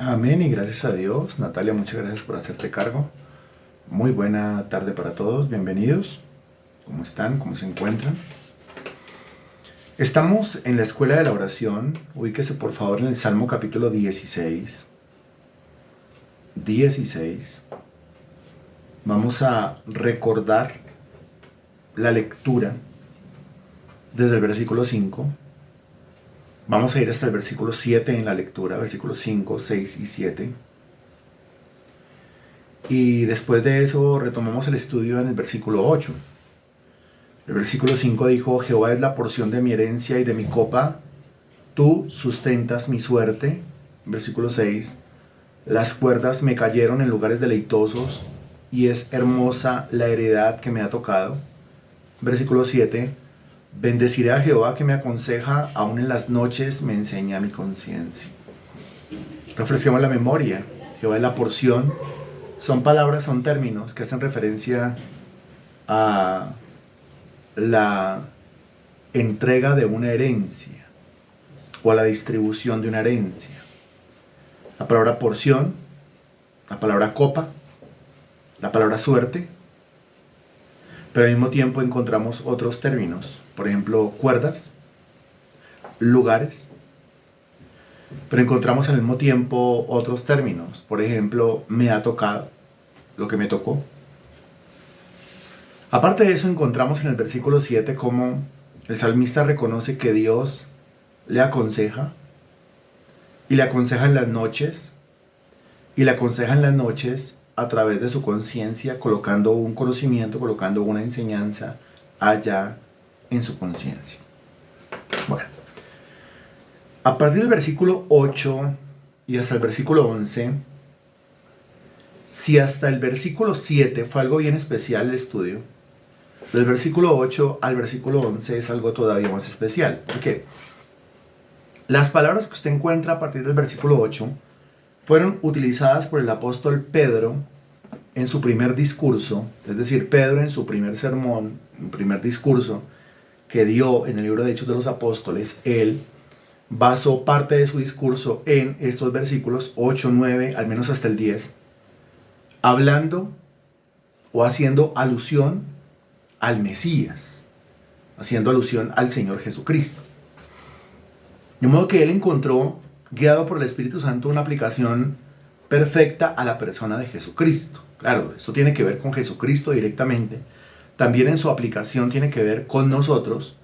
Amén y gracias a Dios. Natalia, muchas gracias por hacerte cargo. Muy buena tarde para todos. Bienvenidos. ¿Cómo están? ¿Cómo se encuentran? Estamos en la escuela de la oración. Ubíquese por favor en el Salmo capítulo 16. 16. Vamos a recordar la lectura desde el versículo 5. Vamos a ir hasta el versículo 7 en la lectura, versículos 5, 6 y 7. Y después de eso retomamos el estudio en el versículo 8. El versículo 5 dijo: Jehová es la porción de mi herencia y de mi copa, tú sustentas mi suerte. Versículo 6. Las cuerdas me cayeron en lugares deleitosos y es hermosa la heredad que me ha tocado. Versículo 7. Bendeciré a Jehová que me aconseja, aún en las noches me enseña mi conciencia. Refresquemos la memoria. Jehová es la porción. Son palabras, son términos que hacen referencia a la entrega de una herencia o a la distribución de una herencia. La palabra porción, la palabra copa, la palabra suerte, pero al mismo tiempo encontramos otros términos, por ejemplo, cuerdas, lugares, pero encontramos al mismo tiempo otros términos, por ejemplo, me ha tocado, lo que me tocó. Aparte de eso, encontramos en el versículo 7 cómo el salmista reconoce que Dios le aconseja, y le aconseja en las noches, y le aconseja en las noches a través de su conciencia, colocando un conocimiento, colocando una enseñanza allá en su conciencia. Bueno, a partir del versículo 8 y hasta el versículo 11, si hasta el versículo 7 fue algo bien especial el estudio, del versículo 8 al versículo 11 es algo todavía más especial. ¿Por qué? Las palabras que usted encuentra a partir del versículo 8 fueron utilizadas por el apóstol Pedro en su primer discurso, es decir, Pedro en su primer sermón, en primer discurso que dio en el libro de Hechos de los Apóstoles. Él basó parte de su discurso en estos versículos 8, 9, al menos hasta el 10, hablando o haciendo alusión al Mesías, haciendo alusión al Señor Jesucristo. De modo que él encontró, guiado por el Espíritu Santo, una aplicación perfecta a la persona de Jesucristo. Claro, esto tiene que ver con Jesucristo directamente. También en su aplicación tiene que ver con nosotros.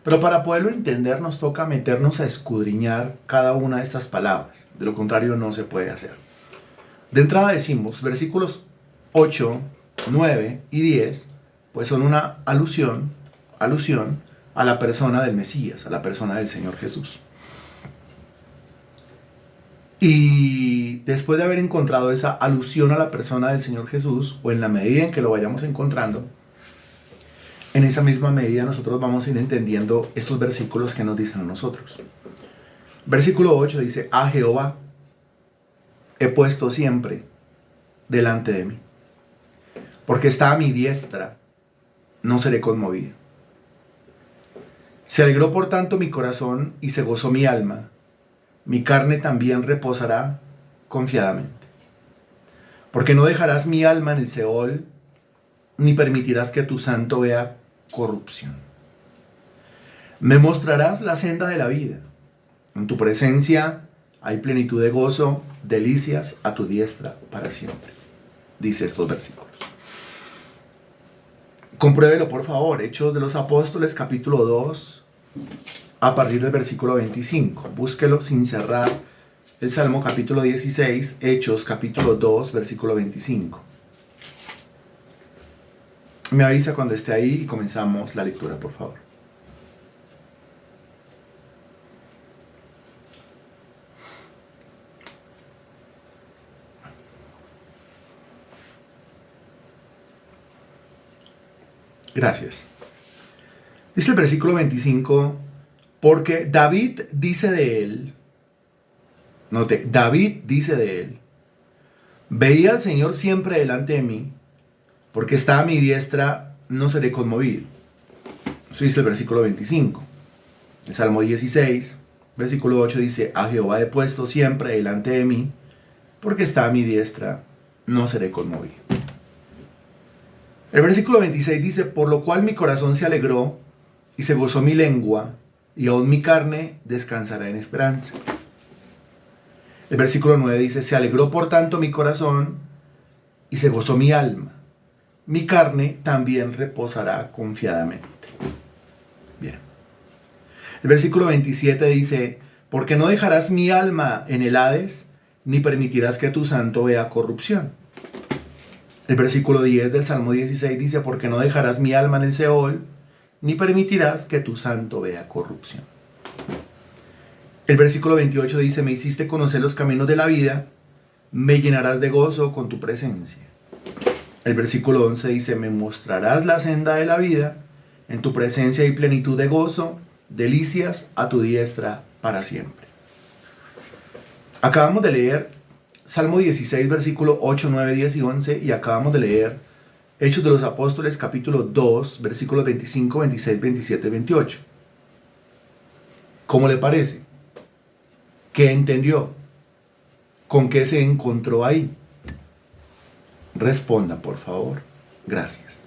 Pero para poderlo entender nos toca meternos a escudriñar cada una de estas palabras. De lo contrario no se puede hacer. De entrada decimos, versículos 8, 9 y 10, pues son una alusión a la persona del Mesías, a la persona del Señor Jesús. Y después de haber encontrado esa alusión a la persona del Señor Jesús, o en la medida en que lo vayamos encontrando, en esa misma medida nosotros vamos a ir entendiendo estos versículos que nos dicen a nosotros. Versículo 8 dice: a Jehová he puesto siempre delante de mí, porque está a mi diestra, no seré conmovido. Se alegró por tanto mi corazón y se gozó mi alma. Mi carne también reposará confiadamente. Porque no dejarás mi alma en el Seol, ni permitirás que tu santo vea corrupción. Me mostrarás la senda de la vida. En tu presencia hay plenitud de gozo, delicias a tu diestra para siempre. Dice estos versículos. Compruébelo por favor. Hechos de los Apóstoles, capítulo 2, a partir del versículo 25. Búsquelo sin cerrar el Salmo capítulo 16, Hechos capítulo 2, versículo 25. Me avisa cuando esté ahí y comenzamos la lectura, por favor. Gracias. Dice el versículo 25, porque David dice de él, note, David dice de él: veía al Señor siempre delante de mí, porque está a mi diestra, no seré conmovido. Eso dice el versículo 25. El Salmo 16, versículo 8 dice: a Jehová he puesto siempre delante de mí, porque está a mi diestra, no seré conmovido. El versículo 26 dice, por lo cual mi corazón se alegró y se gozó mi lengua, y aún mi carne descansará en esperanza. El versículo 9 dice, se alegró por tanto mi corazón y se gozó mi alma. Mi carne también reposará confiadamente. Bien. El versículo 27 dice, porque no dejarás mi alma en el Hades, ni permitirás que tu santo vea corrupción. El versículo 10 del Salmo 16 dice, porque no dejarás mi alma en el Seol, ni permitirás que tu santo vea corrupción. El versículo 28 dice, me hiciste conocer los caminos de la vida, me llenarás de gozo con tu presencia. El versículo 11 dice, me mostrarás la senda de la vida, en tu presencia hay plenitud de gozo, delicias a tu diestra para siempre. Acabamos de leer Salmo 16, versículo 8, 9, 10 y 11, y acabamos de leer Hechos de los Apóstoles, capítulo 2, versículos 25, 26, 27 y 28. ¿Cómo le parece? ¿Qué entendió? ¿Con qué se encontró ahí? Responda, por favor. Gracias.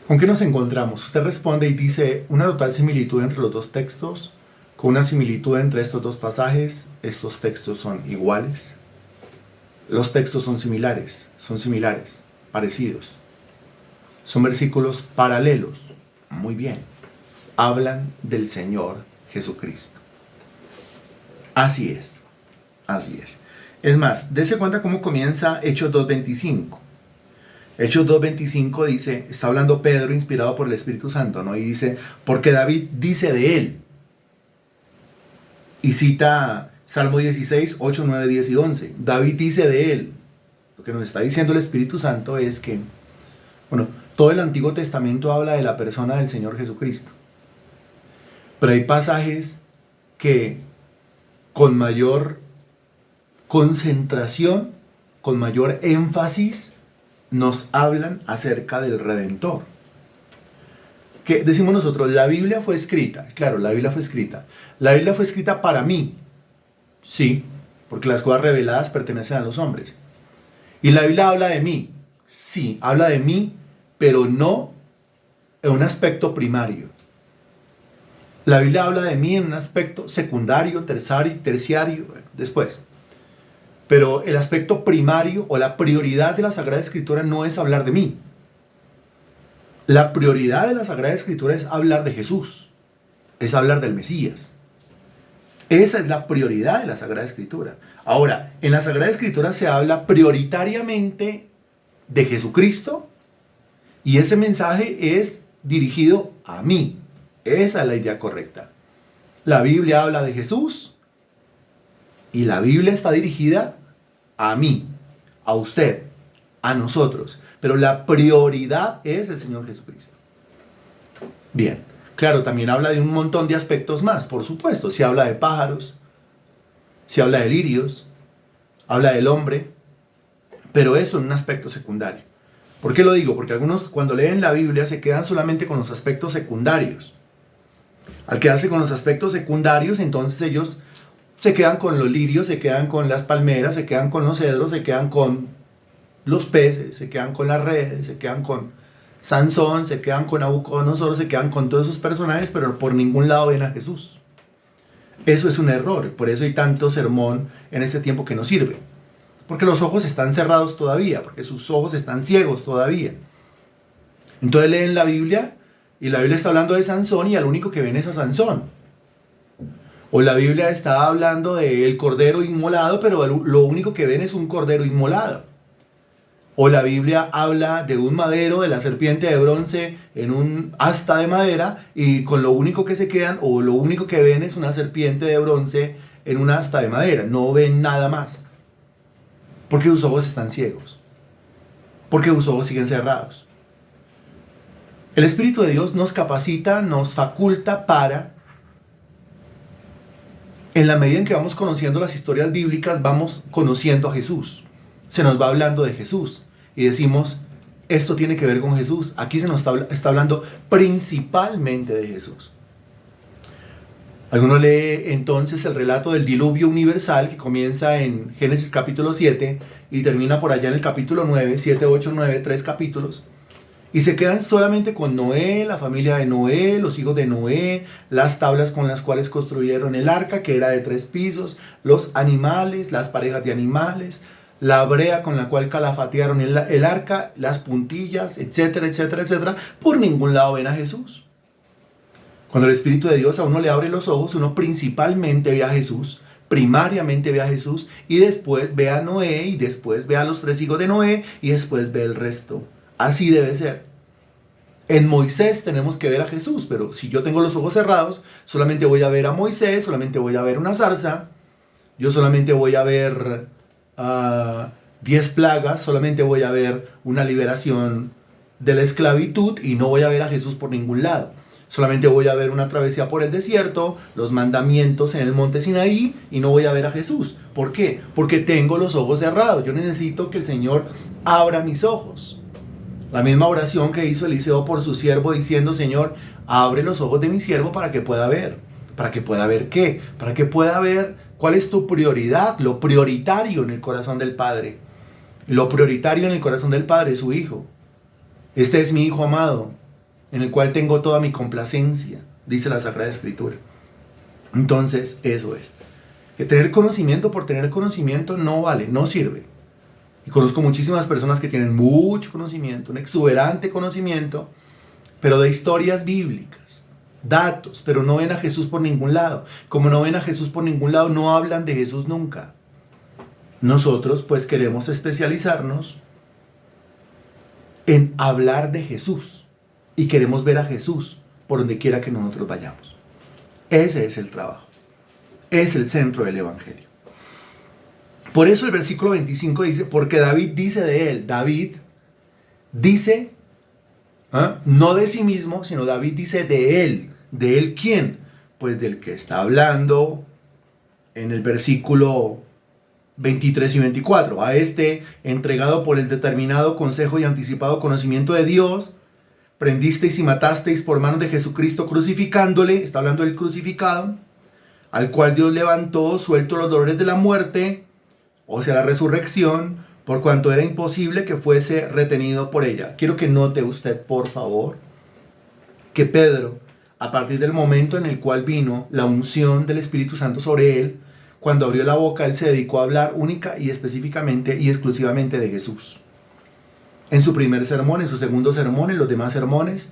¿Con qué nos encontramos? Usted responde y dice una total similitud entre los dos textos, con una similitud entre estos dos pasajes. Estos textos son iguales. Los textos son similares, parecidos. Son versículos paralelos. Muy bien. Hablan del Señor Jesucristo. Así es. Así es. Es más, dése cuenta cómo comienza Hechos 2:25. Hechos 2:25 dice, está hablando Pedro inspirado por el Espíritu Santo, ¿no? Y dice, porque David dice de él. Y cita Salmo 16, 8, 9, 10 y 11. David dice de él. Lo que nos está diciendo el Espíritu Santo es que, bueno, todo el Antiguo Testamento habla de la persona del Señor Jesucristo. Pero hay pasajes que con mayor concentración, con mayor énfasis, nos hablan acerca del Redentor. ¿Qué decimos nosotros? La Biblia fue escrita. Claro, la Biblia fue escrita. La Biblia fue escrita para mí. Sí, porque las cosas reveladas pertenecen a los hombres. Y la Biblia habla de mí. Sí, habla de mí, pero no en un aspecto primario. La Biblia habla de mí en un aspecto secundario, terciario, después. Pero el aspecto primario o la prioridad de la Sagrada Escritura no es hablar de mí. La prioridad de la Sagrada Escritura es hablar de Jesús. Es hablar del Mesías. Esa es la prioridad de la Sagrada Escritura. Ahora, en la Sagrada Escritura se habla prioritariamente de Jesucristo y ese mensaje es dirigido a mí. Esa es la idea correcta. La Biblia habla de Jesús y la Biblia está dirigida a mí, a usted, a nosotros. Pero la prioridad es el Señor Jesucristo. Bien, claro, también habla de un montón de aspectos más, por supuesto. Se habla de pájaros, se habla de lirios, habla del hombre, pero eso es un aspecto secundario. ¿Por qué lo digo? Porque algunos cuando leen la Biblia se quedan solamente con los aspectos secundarios. Al quedarse con los aspectos secundarios, entonces ellos se quedan con los lirios, se quedan con las palmeras, se quedan con los cedros, se quedan con los peces, se quedan con las redes, se quedan con Sansón, se quedan con Nabucodonosor, se quedan con todos esos personajes, pero por ningún lado ven a Jesús. Eso es un error, por eso hay tanto sermón en este tiempo que no sirve. Porque los ojos están cerrados todavía, porque sus ojos están ciegos todavía. Entonces leen la Biblia y la Biblia está hablando de Sansón y al único que ven es a Sansón. O la Biblia está hablando del cordero inmolado, pero lo único que ven es un cordero inmolado. O la Biblia habla de un madero, de la serpiente de bronce en un asta de madera, y con lo único que se quedan, o lo único que ven es una serpiente de bronce en un asta de madera. No ven nada más. Porque sus ojos están ciegos. Porque sus ojos siguen cerrados. El Espíritu de Dios nos capacita, nos faculta para, en la medida en que vamos conociendo las historias bíblicas, vamos conociendo a Jesús. Se nos va hablando de Jesús. Y decimos, esto tiene que ver con Jesús. Aquí se nos está hablando principalmente de Jesús. Alguno lee entonces el relato del diluvio universal que comienza en Génesis capítulo 7 y termina por allá en el capítulo 9, 7, 8, 9, 3 capítulos. Y se quedan solamente con Noé, la familia de Noé, los hijos de Noé, las tablas con las cuales construyeron el arca, que era de 3 pisos, los animales, las parejas de animales, la brea con la cual calafatearon el arca, las puntillas, etcétera, etcétera, etcétera. Por ningún lado ven a Jesús. Cuando el Espíritu de Dios a uno le abre los ojos, uno principalmente ve a Jesús, primariamente ve a Jesús, y después ve a Noé, y después ve a los 3 hijos de Noé, y después ve el resto. Así debe ser. En Moisés tenemos que ver a Jesús, pero si yo tengo los ojos cerrados, solamente voy a ver a Moisés, solamente voy a ver una zarza, yo solamente voy a ver 10 plagas, solamente voy a ver una liberación de la esclavitud y no voy a ver a Jesús por ningún lado. Solamente voy a ver una travesía por el desierto, los mandamientos en el monte Sinaí y no voy a ver a Jesús. ¿Por qué? Porque tengo los ojos cerrados. Yo necesito que el Señor abra mis ojos. La misma oración que hizo Eliseo por su siervo diciendo, Señor, abre los ojos de mi siervo para que pueda ver. ¿Para que pueda ver qué? Para que pueda ver cuál es tu prioridad, lo prioritario en el corazón del Padre. Lo prioritario en el corazón del Padre es su Hijo. Este es mi Hijo amado, en el cual tengo toda mi complacencia, dice la Sagrada Escritura. Entonces, eso es. Que tener conocimiento por tener conocimiento no vale, no sirve. Y conozco muchísimas personas que tienen mucho conocimiento, un exuberante conocimiento, pero de historias bíblicas, datos, pero no ven a Jesús por ningún lado. Como no ven a Jesús por ningún lado, no hablan de Jesús nunca. Nosotros pues queremos especializarnos en hablar de Jesús y queremos ver a Jesús por donde quiera que nosotros vayamos. Ese es el trabajo. Es el centro del Evangelio. Por eso el versículo 25 dice, porque David dice de él, David dice, no de sí mismo, sino David dice de él ¿quién? Pues del que está hablando en el versículo 23 y 24, a este entregado por el determinado consejo y anticipado conocimiento de Dios, prendisteis y matasteis por manos de Jesucristo crucificándole, está hablando del crucificado, al cual Dios levantó, suelto los dolores de la muerte, o sea, la resurrección, por cuanto era imposible que fuese retenido por ella. Quiero que note usted, por favor, que Pedro, a partir del momento en el cual vino la unción del Espíritu Santo sobre él, cuando abrió la boca, él se dedicó a hablar única y específicamente y exclusivamente de Jesús. En su primer sermón, en su segundo sermón, en los demás sermones,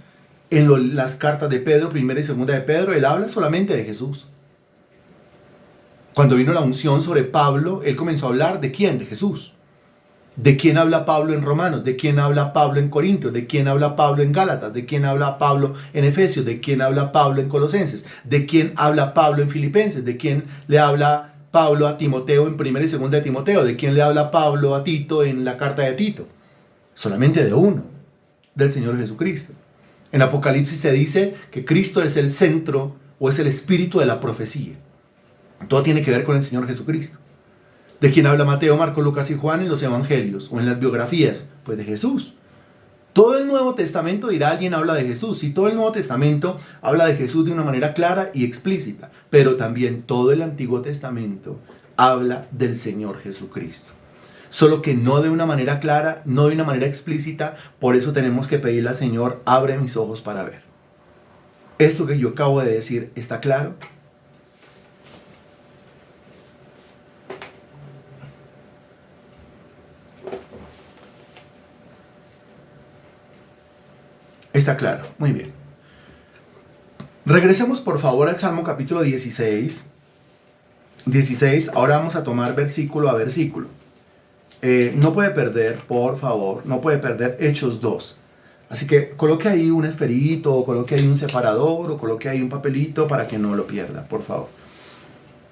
en las cartas de Pedro, primera y segunda de Pedro, él habla solamente de Jesús. Cuando vino la unción sobre Pablo, él comenzó a hablar ¿de quién? De Jesús. ¿De quién habla Pablo en Romanos? ¿De quién habla Pablo en Corintios? ¿De quién habla Pablo en Gálatas? ¿De quién habla Pablo en Efesios? ¿De quién habla Pablo en Colosenses? ¿De quién habla Pablo en Filipenses? ¿De quién le habla Pablo a Timoteo en primera y segunda de Timoteo? ¿De quién le habla Pablo a Tito en la carta de Tito? Solamente de uno, del Señor Jesucristo. En Apocalipsis se dice que Cristo es el centro o es el espíritu de la profecía. Todo tiene que ver con el Señor Jesucristo. ¿De quién habla Mateo, Marcos, Lucas y Juan en los evangelios o en las biografías? Pues de Jesús. Todo el Nuevo Testamento dirá alguien habla de Jesús. Y todo el Nuevo Testamento habla de Jesús de una manera clara y explícita. Pero también todo el Antiguo Testamento habla del Señor Jesucristo. Solo que no de una manera clara, no de una manera explícita. Por eso tenemos que pedirle al Señor, abre mis ojos para ver. ¿Esto que yo acabo de decir está claro? Está claro, muy bien. Regresemos por favor al Salmo capítulo 16 16, ahora vamos a tomar versículo a versículo. No puede perder, por favor, no puede perder Hechos 2. Así que coloque ahí un esferito, o coloque ahí un separador, o coloque ahí un papelito para que no lo pierda, por favor.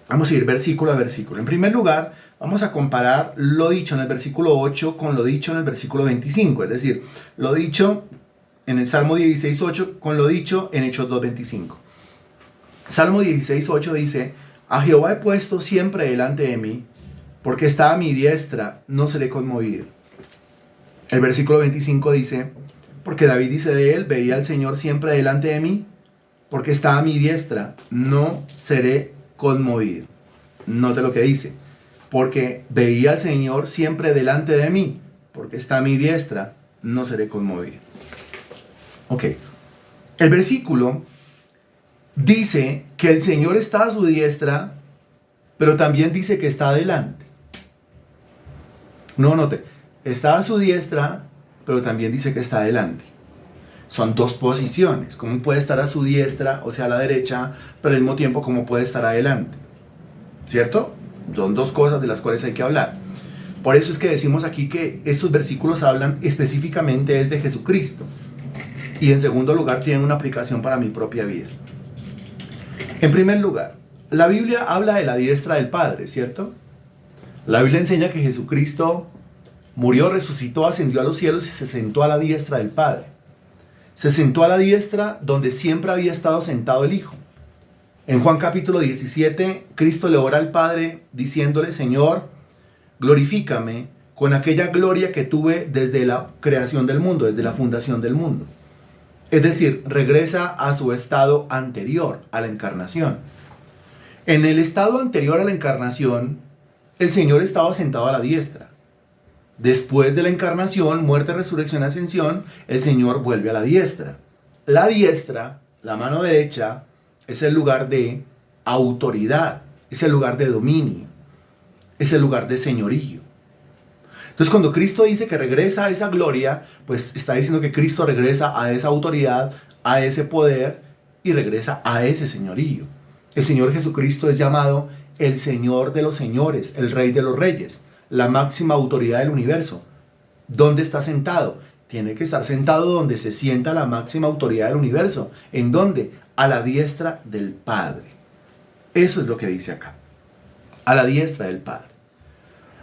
Vamos a ir versículo a versículo. En primer lugar, vamos a comparar lo dicho en el versículo 8 con lo dicho en el versículo 25. Es decir, lo dicho en el Salmo 16.8 con lo dicho en Hechos 2.25. Salmo 16.8 dice: a Jehová he puesto siempre delante de mí, porque está a mi diestra, no seré conmovido. El versículo 25 dice: porque David dice de él, veía al Señor siempre delante de mí, porque está a mi diestra, no seré conmovido. Note lo que dice: porque veía al Señor siempre delante de mí, porque está a mi diestra, no seré conmovido. Ok, el versículo dice que el Señor está a su diestra, pero también dice que está adelante. No, note, está a su diestra, pero también dice que está adelante. Son dos posiciones. ¿Cómo puede estar a su diestra, o sea, a la derecha, pero al mismo tiempo cómo puede estar adelante? ¿Cierto? Son dos cosas de las cuales hay que hablar. Por eso es que decimos aquí que estos versículos hablan específicamente es de Jesucristo. Y en segundo lugar, tienen una aplicación para mi propia vida. En primer lugar, la Biblia habla de la diestra del Padre, ¿cierto? La Biblia enseña que Jesucristo murió, resucitó, ascendió a los cielos y se sentó a la diestra del Padre. Se sentó a la diestra donde siempre había estado sentado el Hijo. En Juan capítulo 17, Cristo le ora al Padre diciéndole: Señor, glorifícame con aquella gloria que tuve desde la creación del mundo, desde la fundación del mundo. Es decir, regresa a su estado anterior a la encarnación. En el estado anterior a la encarnación, el Señor estaba sentado a la diestra. Después de la encarnación, muerte, resurrección, ascensión, el Señor vuelve a la diestra. La diestra, la mano derecha, es el lugar de autoridad, es el lugar de dominio, es el lugar de señorío. Entonces, cuando Cristo dice que regresa a esa gloria, pues está diciendo que Cristo regresa a esa autoridad, a ese poder y regresa a ese señorío. El Señor Jesucristo es llamado el Señor de los señores, el Rey de los reyes, la máxima autoridad del universo. ¿Dónde está sentado? Tiene que estar sentado donde se sienta la máxima autoridad del universo. ¿En dónde? A la diestra del Padre. Eso es lo que dice acá. A la diestra del Padre.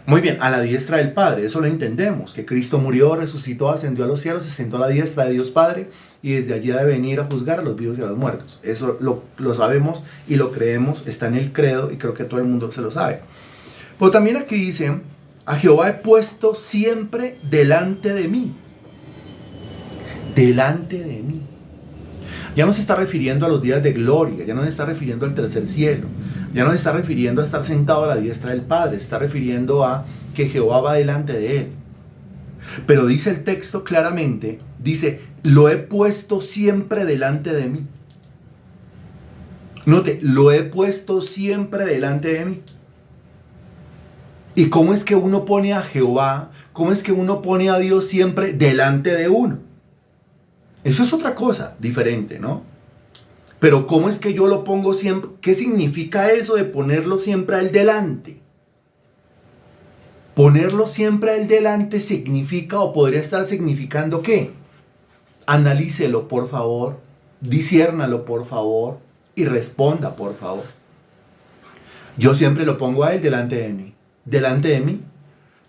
Muy bien, a la diestra del Padre, eso lo entendemos, que Cristo murió, resucitó, ascendió a los cielos, se sentó a la diestra de Dios Padre y desde allí ha de venir a juzgar a los vivos y a los muertos. Eso lo sabemos y lo creemos, está en el credo y creo que todo el mundo se lo sabe. Pero también aquí dice: a Jehová he puesto siempre delante de mí. Delante de mí. Ya no se está refiriendo a los días de gloria, ya no se está refiriendo al tercer cielo, ya no se está refiriendo a estar sentado a la diestra del Padre, se está refiriendo a que Jehová va delante de él. Pero dice el texto claramente, dice: lo he puesto siempre delante de mí. Note, lo he puesto siempre delante de mí. ¿Y cómo es que uno pone a Jehová, cómo es que uno pone a Dios siempre delante de uno? Eso es otra cosa diferente, ¿no? Pero ¿cómo es que yo lo pongo siempre? ¿Qué significa eso de ponerlo siempre al delante? Ponerlo siempre al delante significa, o podría estar significando, ¿qué? Analícelo, por favor, disciérnalo, por favor, y responda, por favor. Yo siempre lo pongo a él delante de mí. ¿Delante de mí?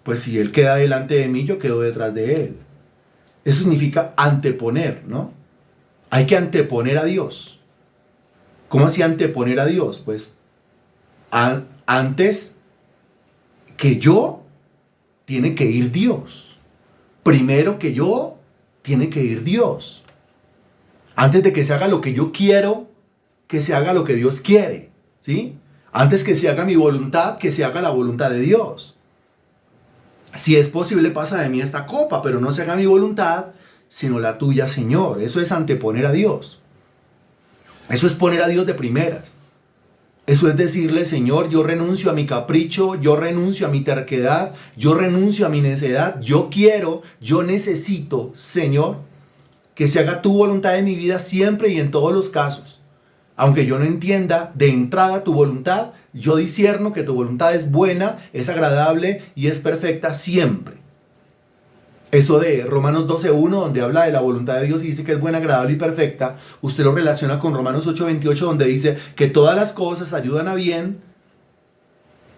Pues si él queda delante de mí, yo quedo detrás de él. Eso significa anteponer, ¿no? Hay que anteponer a Dios. ¿Cómo así anteponer a Dios? Pues antes que yo, tiene que ir Dios. Primero que yo, tiene que ir Dios. Antes de que se haga lo que yo quiero, que se haga lo que Dios quiere, ¿sí? Antes que se haga mi voluntad, que se haga la voluntad de Dios. Si es posible, pasa de mí esta copa, pero no se haga mi voluntad, sino la tuya, Señor. Eso es anteponer a Dios. Eso es poner a Dios de primeras. Eso es decirle: Señor, yo renuncio a mi capricho, yo renuncio a mi terquedad, yo renuncio a mi necedad, yo quiero, yo necesito, Señor, que se haga tu voluntad en mi vida siempre y en todos los casos. Aunque yo no entienda de entrada tu voluntad, yo discierno que tu voluntad es buena, es agradable y es perfecta siempre. Eso de Romanos 12:1, donde habla de la voluntad de Dios y dice que es buena, agradable y perfecta, usted lo relaciona con Romanos 8:28, donde dice que todas las cosas ayudan a bien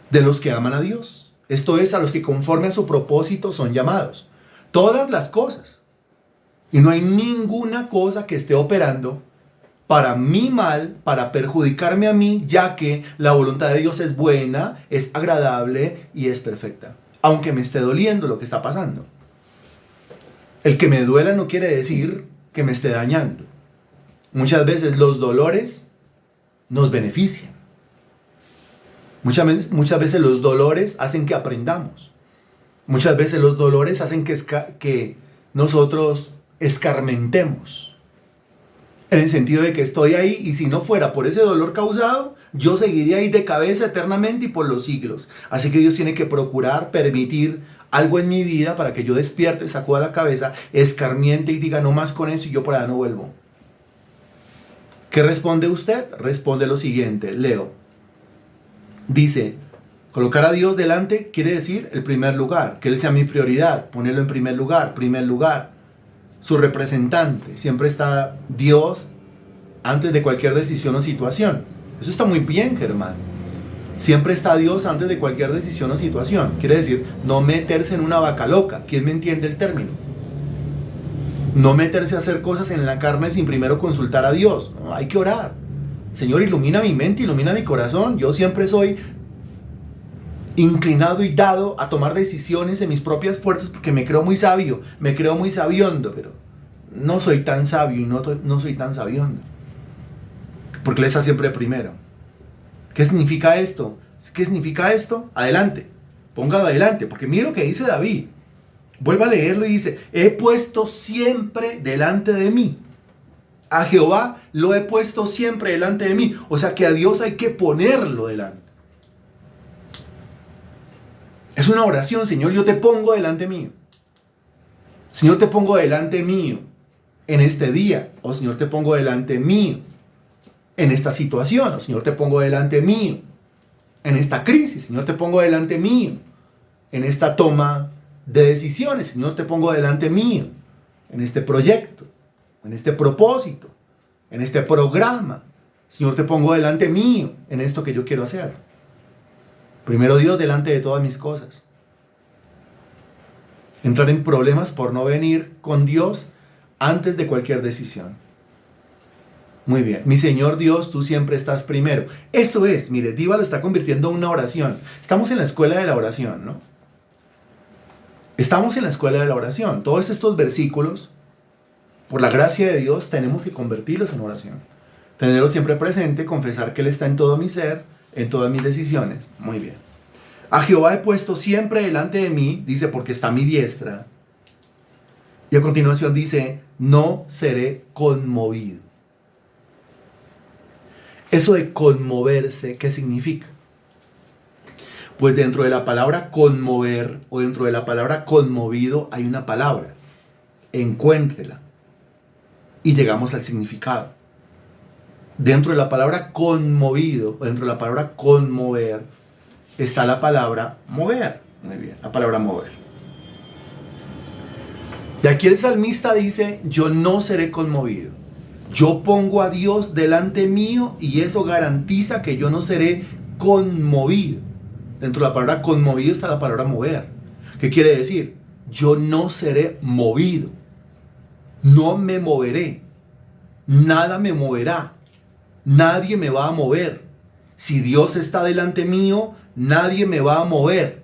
de los que aman a Dios. Esto es, a los que conforme a su propósito son llamados. Todas las cosas. Y no hay ninguna cosa que esté operando para mi mal, para perjudicarme a mí, ya que la voluntad de Dios es buena, es agradable y es perfecta. Aunque me esté doliendo lo que está pasando. El que me duela no quiere decir que me esté dañando. Muchas veces los dolores nos benefician. Muchas veces los dolores hacen que aprendamos. Muchas veces los dolores hacen que nosotros escarmentemos. En el sentido de que estoy ahí y si no fuera por ese dolor causado, yo seguiría ahí de cabeza eternamente y por los siglos. Así que Dios tiene que procurar permitir algo en mi vida para que yo despierte, sacuda la cabeza, escarmiente y diga no más con eso y yo por allá no vuelvo. ¿Qué responde usted? Responde lo siguiente, leo. Dice, colocar a Dios delante quiere decir el primer lugar, que Él sea mi prioridad, ponerlo en primer lugar. Su representante, siempre está Dios antes de cualquier decisión o situación. Eso está muy bien, Germán. Siempre está Dios antes de cualquier decisión o situación. Quiere decir, no meterse en una vaca loca. ¿Quién me entiende el término? No meterse a hacer cosas en la carne sin primero consultar a Dios. No, hay que orar. Señor, ilumina mi mente, ilumina mi corazón. Yo siempre soy inclinado y dado a tomar decisiones en mis propias fuerzas porque me creo muy sabio, me creo muy sabiondo, pero no soy tan sabio y no soy tan sabiondo. Porque Él está siempre primero. ¿Qué significa esto? ¿Qué significa esto? Adelante, póngalo adelante, porque mire lo que dice David. Vuelva a leerlo y dice, he puesto siempre delante de mí. A Jehová lo he puesto siempre delante de mí. O sea que a Dios hay que ponerlo delante. Es una oración, Señor, yo te pongo delante mío. Señor, te pongo delante mío en este día. O Señor, te pongo delante mío en esta situación. O Señor, te pongo delante mío en esta crisis. Señor, te pongo delante mío en esta toma de decisiones. Señor, te pongo delante mío en este proyecto, en este propósito, en este programa. Señor, te pongo delante mío en esto que yo quiero hacer. Primero Dios delante de todas mis cosas. Entrar en problemas por no venir con Dios antes de cualquier decisión. Muy bien. Mi Señor Dios, tú siempre estás primero. Eso es, mire, Diva lo está convirtiendo en una oración. Estamos en la escuela de la oración, ¿no? Estamos en la escuela de la oración. Todos estos versículos, por la gracia de Dios, tenemos que convertirlos en oración. Tenerlo siempre presente, confesar que Él está en todo mi ser, en todas mis decisiones. Muy bien. A Jehová he puesto siempre delante de mí, dice, porque está a mi diestra. Y a continuación dice, no seré conmovido. Eso de conmoverse, ¿qué significa? Pues dentro de la palabra conmover o dentro de la palabra conmovido hay una palabra. Encuéntrela. Y llegamos al significado. Dentro de la palabra conmovido, o dentro de la palabra conmover, está la palabra mover. Muy bien, la palabra mover. Y aquí el salmista dice, yo no seré conmovido. Yo pongo a Dios delante mío y eso garantiza que yo no seré conmovido. Dentro de la palabra conmovido está la palabra mover. ¿Qué quiere decir? Yo no seré movido. No me moveré. Nada me moverá. Nadie me va a mover. Si Dios está delante mío, nadie me va a mover.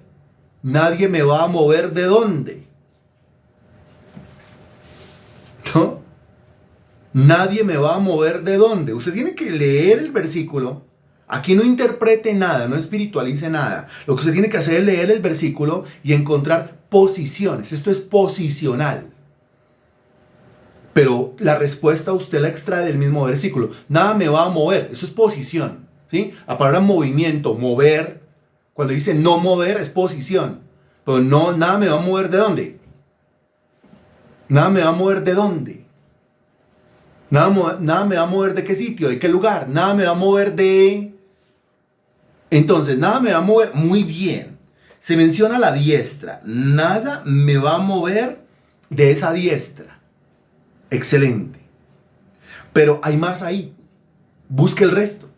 Nadie me va a mover ¿de dónde? ¿No? Nadie me va a mover ¿de dónde? Usted tiene que leer el versículo. Aquí no interprete nada, no espiritualice nada. Lo que usted tiene que hacer es leer el versículo y encontrar posiciones. Esto es posicional. Pero la respuesta usted la extrae del mismo versículo. Nada me va a mover. Eso es posición. ¿Sí? La palabra movimiento, mover. Cuando dice no mover es posición. Pero no, nada me va a mover ¿de dónde? Nada me va a mover ¿de dónde? Nada me va a mover de qué sitio, de qué lugar. Nada me va a mover de... Entonces, nada me va a mover. Muy bien. Se menciona la diestra. Nada me va a mover de esa diestra. Excelente. Pero hay más ahí. Busque el resto.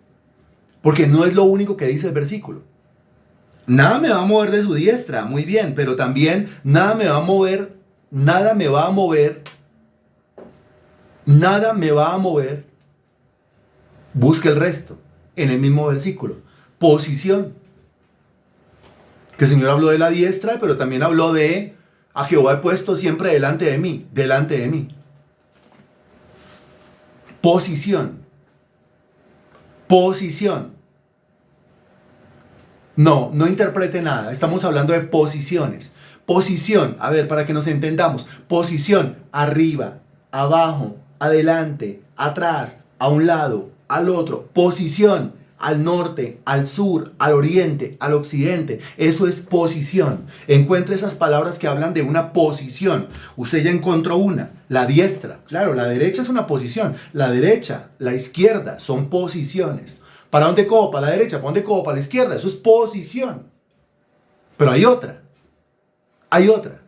Porque no es lo único que dice el versículo. Nada me va a mover de su diestra. Muy bien. Pero también nada me va a mover. Nada me va a mover. Nada me va a mover. Busque el resto. En el mismo versículo. Posición. Que el Señor habló de la diestra, pero también habló de a Jehová he puesto siempre delante de mí. Delante de mí. Posición. Posición. No interprete nada. Estamos hablando de posiciones. Posición, a ver, para que nos entendamos. Posición, arriba, abajo, adelante, atrás, a un lado, al otro. Posición, al norte, al sur, al oriente, al occidente. Eso es posición. Encuentre esas palabras que hablan de una posición. Usted ya encontró una, la diestra. Claro, la derecha es una posición. La derecha, la izquierda son posiciones. ¿Para dónde cojo? ¿Para la derecha? ¿Para dónde cojo? ¿Para la izquierda? Eso es posición. Pero hay otra. Hay otra.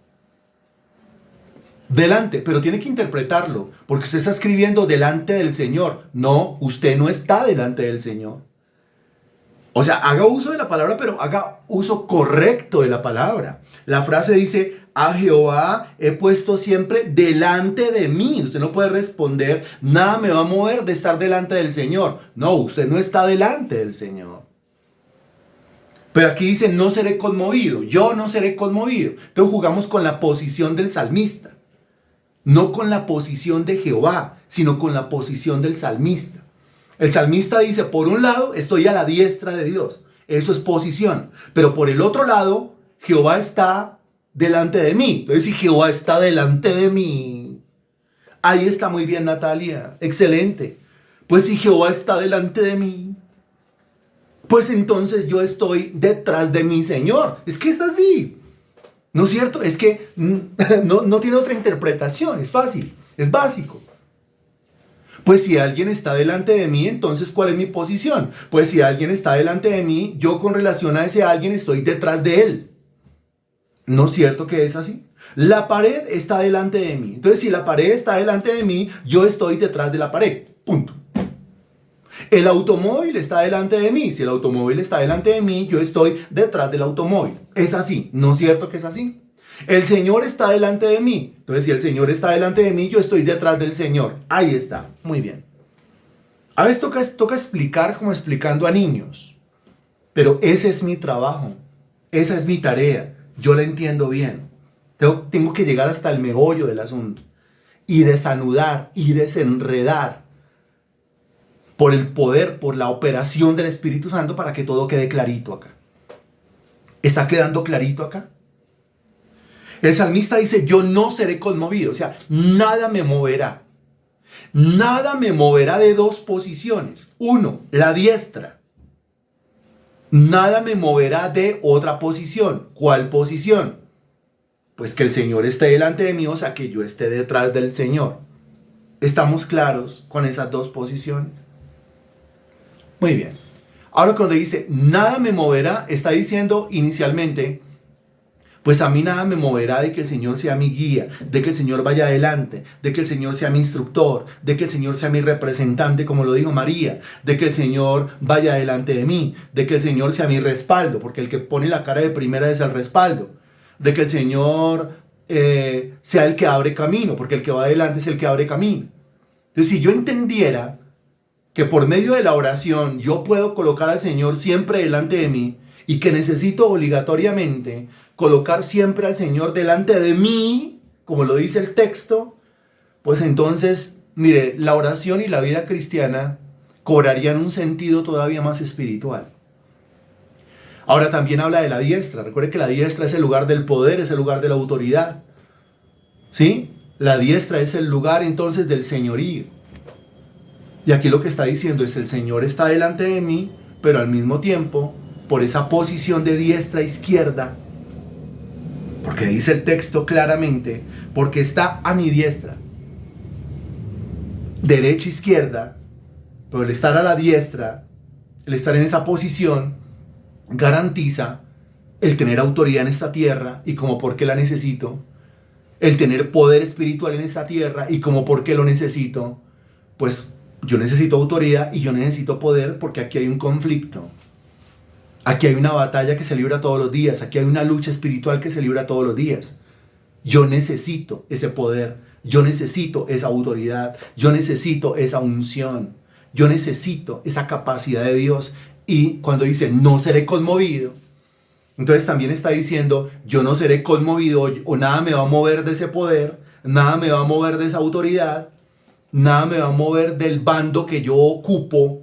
Delante, pero tiene que interpretarlo, porque usted está escribiendo delante del Señor. No, usted no está delante del Señor. O sea, haga uso de la palabra, pero haga uso correcto de la palabra. La frase dice, a Jehová he puesto siempre delante de mí. Usted no puede responder, nada me va a mover de estar delante del Señor. No, usted no está delante del Señor. Pero aquí dice, no seré conmovido. Yo no seré conmovido. Entonces jugamos con la posición del salmista. No con la posición de Jehová, sino con la posición del salmista. El salmista dice, por un lado, estoy a la diestra de Dios. Eso es posición. Pero por el otro lado, Jehová está delante de mí. Entonces, si Jehová está delante de mí, ahí está muy bien, Natalia. Excelente. Pues si Jehová está delante de mí, pues entonces yo estoy detrás de mi Señor. Es que es así. ¿No es cierto? Es que no tiene otra interpretación. Es fácil. Es básico. Pues si alguien está delante de mí, entonces ¿cuál es mi posición? Pues si alguien está delante de mí, yo con relación a ese alguien estoy detrás de él. ¿No es cierto que es así? La pared está delante de mí. Entonces si la pared está delante de mí, yo estoy detrás de la pared. Punto. El automóvil está delante de mí. Si el automóvil está delante de mí, yo estoy detrás del automóvil. Es así. ¿No es cierto que es así? El Señor está delante de mí. Entonces, si el Señor está delante de mí, yo estoy detrás del Señor. Ahí está. Muy bien. A veces toca explicar como explicando a niños. Pero ese es mi trabajo. Esa es mi tarea. Yo la entiendo bien. Tengo que llegar hasta el meollo del asunto. Y desanudar y desenredar por el poder, por la operación del Espíritu Santo para que todo quede clarito acá. ¿Está quedando clarito acá? El salmista dice, yo no seré conmovido. O sea, nada me moverá. Nada me moverá de dos posiciones. Uno, la diestra. Nada me moverá de otra posición. ¿Cuál posición? Pues que el Señor esté delante de mí, o sea, que yo esté detrás del Señor. ¿Estamos claros con esas dos posiciones? Muy bien. Ahora cuando dice, nada me moverá, está diciendo inicialmente, pues a mí nada me moverá de que el Señor sea mi guía, de que el Señor vaya adelante, de que el Señor sea mi instructor, de que el Señor sea mi representante, como lo dijo María, de que el Señor vaya adelante de mí, de que el Señor sea mi respaldo, porque el que pone la cara de primera es el respaldo, de que el Señor sea el que abre camino, porque el que va adelante es el que abre camino. Entonces, si yo entendiera que por medio de la oración yo puedo colocar al Señor siempre delante de mí y que necesito obligatoriamente colocar siempre al Señor delante de mí, como lo dice el texto, pues entonces, mire, la oración y la vida cristiana cobrarían un sentido todavía más espiritual. Ahora también habla de la diestra. Recuerde que la diestra es el lugar del poder, es el lugar de la autoridad. ¿Sí? La diestra es el lugar entonces del señorío. Y aquí lo que está diciendo es el Señor está delante de mí, pero al mismo tiempo, por esa posición de diestra a izquierda, porque dice el texto claramente, porque está a mi diestra. derecha, izquierda, pero el estar a la diestra, el estar en esa posición, garantiza el tener autoridad en esta tierra y como por qué la necesito, el tener poder espiritual en esta tierra y como por qué lo necesito, pues yo necesito autoridad y yo necesito poder porque aquí hay un conflicto. Aquí hay una batalla que se libra todos los días, aquí hay una lucha espiritual que se libra todos los días. Yo necesito ese poder, yo necesito esa autoridad, yo necesito esa unción, yo necesito esa capacidad de Dios. Y cuando dice no seré conmovido, entonces también está diciendo yo no seré conmovido o nada me va a mover de ese poder, nada me va a mover de esa autoridad, nada me va a mover del bando que yo ocupo,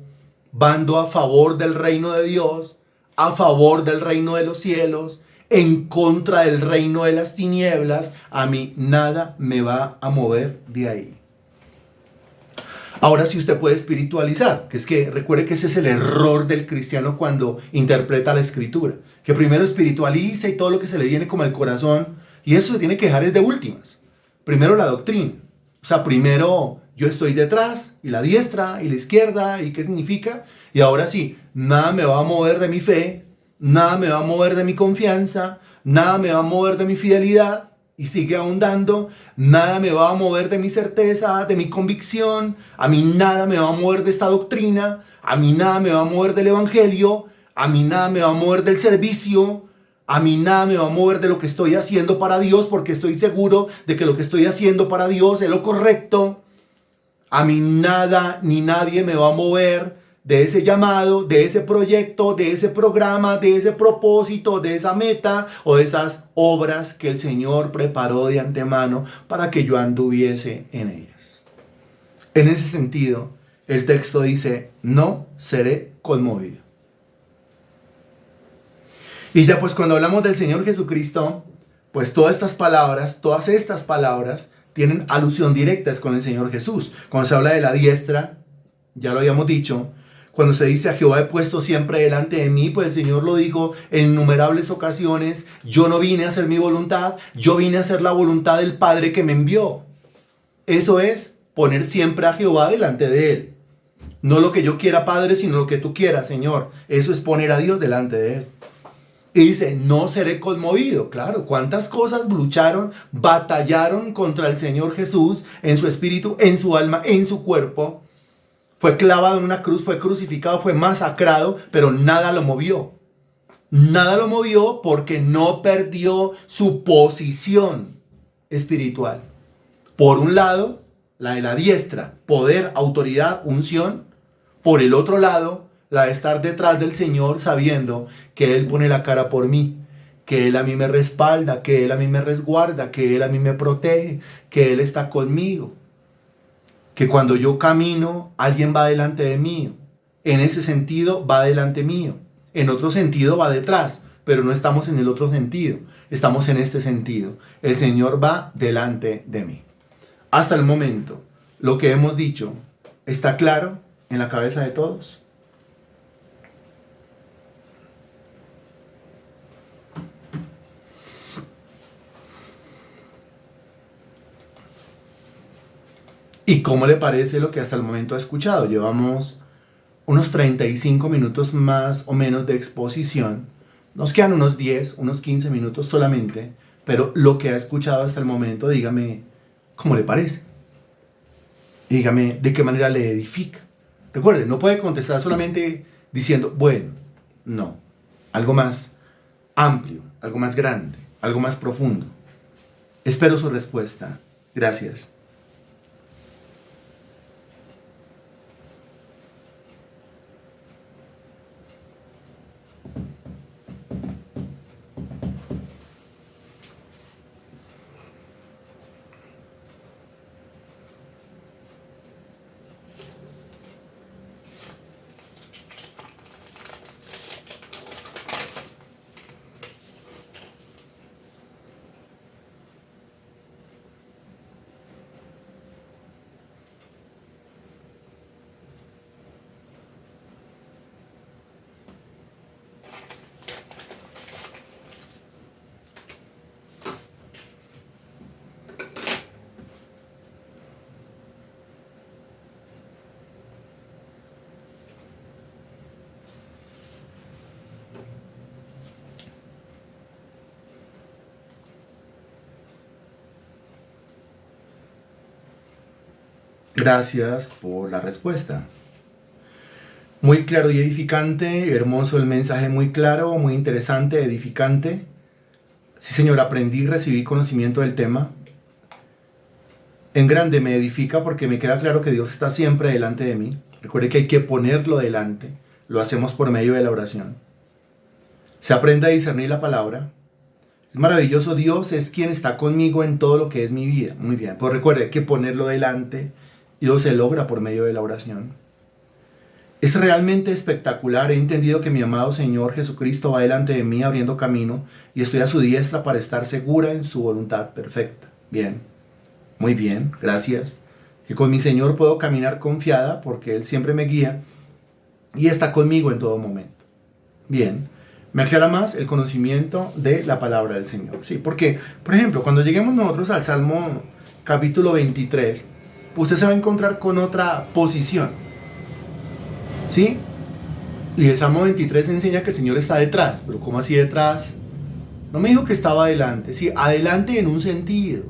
bando a favor del reino de Dios, a favor del reino de los cielos, en contra del reino de las tinieblas. A mí nada me va a mover de ahí. Ahora sí usted puede espiritualizar, que es que recuerde que ese es el error del cristiano cuando interpreta la escritura, que primero espiritualiza y todo lo que se le viene como al corazón, y eso se tiene que dejar es de últimas. Primero la doctrina, o sea, primero yo estoy detrás, y la diestra, y la izquierda, y qué significa, y ahora sí, nada me va a mover de mi fe, nada me va a mover de mi confianza, nada me va a mover de mi fidelidad, y sigue ahondando, nada me va a mover de mi certeza, de mi convicción, a mí nada me va a mover de esta doctrina, a mí nada me va a mover del evangelio, a mí nada me va a mover del servicio, a mí nada me va a mover de lo que estoy haciendo para Dios, porque estoy seguro de que lo que estoy haciendo para Dios es lo correcto. A mí nada ni nadie me va a mover de ese llamado, de ese proyecto, de ese programa, de ese propósito, de esa meta o de esas obras que el Señor preparó de antemano para que yo anduviese en ellas. En ese sentido, el texto dice, no seré conmovido. Y ya pues cuando hablamos del Señor Jesucristo, pues todas estas palabras tienen alusión directa con el Señor Jesús. Cuando se habla de la diestra, ya lo habíamos dicho, cuando se dice a Jehová he puesto siempre delante de mí, pues el Señor lo dijo en innumerables ocasiones, yo no vine a hacer mi voluntad, yo vine a hacer la voluntad del Padre que me envió. Eso es poner siempre a Jehová delante de Él. No lo que yo quiera, Padre, sino lo que tú quieras, Señor. Eso es poner a Dios delante de Él. Y dice, no seré conmovido. Claro, cuántas cosas lucharon, batallaron contra el Señor Jesús en su espíritu, en su alma, en su cuerpo. Fue clavado en una cruz, fue crucificado, fue masacrado, pero nada lo movió. Nada lo movió porque no perdió su posición espiritual. Por un lado, la de la diestra, poder, autoridad, unción. Por el otro lado, la de estar detrás del Señor sabiendo que Él pone la cara por mí, que Él a mí me respalda, que Él a mí me resguarda, que Él a mí me protege, que Él está conmigo. Que cuando yo camino, alguien va delante de mí. En ese sentido, va delante mío. En otro sentido, va detrás. Pero no estamos en el otro sentido. Estamos en este sentido. El Señor va delante de mí. Hasta el momento, lo que hemos dicho, ¿está claro en la cabeza de todos? ¿Y cómo le parece lo que hasta el momento ha escuchado? Llevamos unos 35 minutos más o menos de exposición. Nos quedan unos 10, unos 15 minutos solamente, pero lo que ha escuchado hasta el momento, dígame cómo le parece. Dígame de qué manera le edifica. Recuerde, no puede contestar solamente diciendo, bueno, no. Algo más amplio, algo más grande, algo más profundo. Espero su respuesta. Gracias. Gracias por la respuesta. Muy claro y edificante, hermoso el mensaje, muy claro, muy interesante, edificante. Sí, señor, aprendí y recibí conocimiento del tema. En grande me edifica porque me queda claro que Dios está siempre delante de mí. Recuerde que hay que ponerlo delante. Lo hacemos por medio de la oración. Se aprende a discernir la palabra. Es maravilloso, Dios es quien está conmigo en todo lo que es mi vida. Muy bien, pues recuerde que ponerlo delante, Dios se logra por medio de la oración. Es realmente espectacular. He entendido que mi amado Señor Jesucristo va delante de mí abriendo camino y estoy a su diestra para estar segura en su voluntad perfecta. Bien, muy bien, gracias. Que con mi Señor puedo caminar confiada porque Él siempre me guía y está conmigo en todo momento. Bien, me aclara más el conocimiento de la palabra del Señor. Sí, porque, por ejemplo, cuando lleguemos nosotros al Salmo capítulo 23, usted se va a encontrar con otra posición. ¿Sí? Y el Salmo 23 enseña que el Señor está detrás. Pero ¿cómo así detrás? No me dijo que estaba adelante. Sí, adelante en un sentido.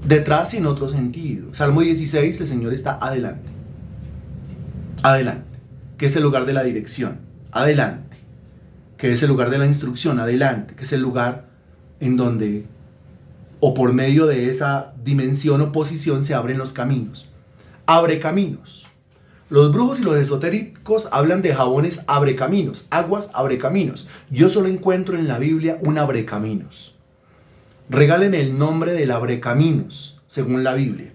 Detrás en otro sentido. Salmo 16, el Señor está adelante. Adelante. Que es el lugar de la dirección. Adelante. Que es el lugar de la instrucción. Adelante. Que es el lugar en donde, o por medio de esa dimensión o posición, se abren los caminos. Abre caminos. Los brujos y los esotéricos hablan de jabones abrecaminos, aguas abrecaminos. Yo solo encuentro en la Biblia un abrecaminos. Regáleme el nombre del abrecaminos, según la Biblia.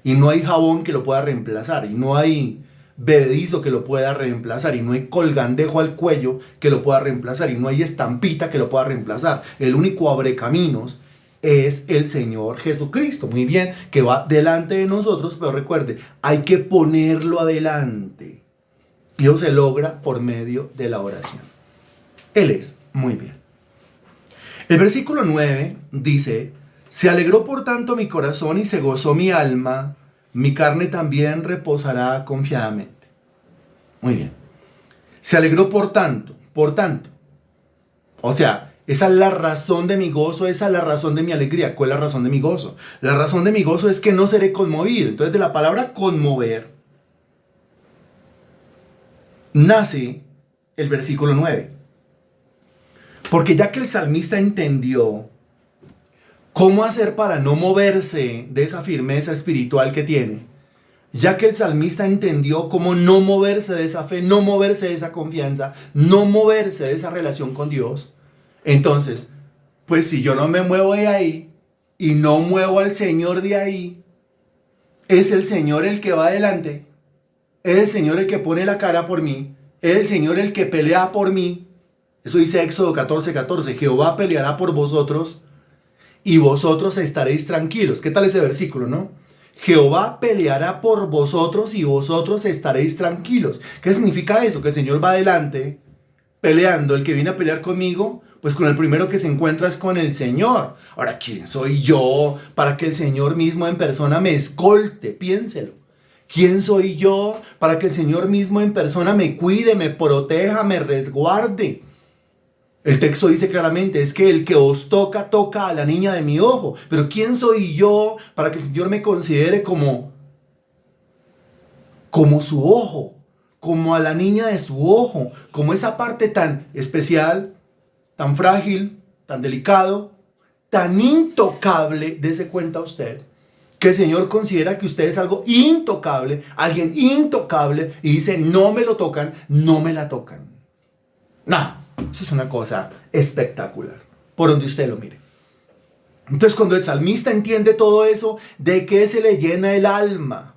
Y no hay jabón que lo pueda reemplazar, y no hay bebedizo que lo pueda reemplazar, y no hay colgandejo al cuello que lo pueda reemplazar, y no hay estampita que lo pueda reemplazar. El único abrecaminos es el Señor Jesucristo, muy bien, que va delante de nosotros, pero recuerde, hay que ponerlo adelante. Dios se logra por medio de la oración. Él es muy bien. El versículo 9 dice: se alegró por tanto mi corazón y se gozó mi alma, mi carne también reposará confiadamente. Muy bien. Se alegró por tanto. O sea, esa es la razón de mi gozo, esa es la razón de mi alegría. ¿Cuál es la razón de mi gozo? La razón de mi gozo es que no seré conmovido. Entonces, de la palabra conmover nace el versículo 9. Porque ya que el salmista entendió cómo hacer para no moverse de esa firmeza espiritual que tiene, ya que el salmista entendió cómo no moverse de esa fe, no moverse de esa confianza, no moverse de esa relación con Dios, entonces, pues si yo no me muevo de ahí y no muevo al Señor de ahí, es el Señor el que va adelante, es el Señor el que pone la cara por mí, es el Señor el que pelea por mí. Eso dice Éxodo 14:14, Jehová peleará por vosotros y vosotros estaréis tranquilos. ¿Qué tal ese versículo, no? Jehová peleará por vosotros y vosotros estaréis tranquilos. ¿Qué significa eso? Que el Señor va adelante peleando. El que viene a pelear conmigo, pues con el primero que se encuentra es con el Señor. Ahora, ¿quién soy yo para que el Señor mismo en persona me escolte? Piénselo. ¿Quién soy yo para que el Señor mismo en persona me cuide, me proteja, me resguarde? El texto dice claramente, es que el que os toca, toca a la niña de mi ojo. Pero ¿quién soy yo para que el Señor me considere como su ojo? Como a la niña de su ojo, como esa parte tan especial, tan frágil, tan delicado, tan intocable, dése cuenta usted, que el Señor considera que usted es algo intocable, alguien intocable, y dice, no me lo tocan, no me la tocan. No, eso es una cosa espectacular, por donde usted lo mire. Entonces, cuando el salmista entiende todo eso, ¿de qué se le llena el alma?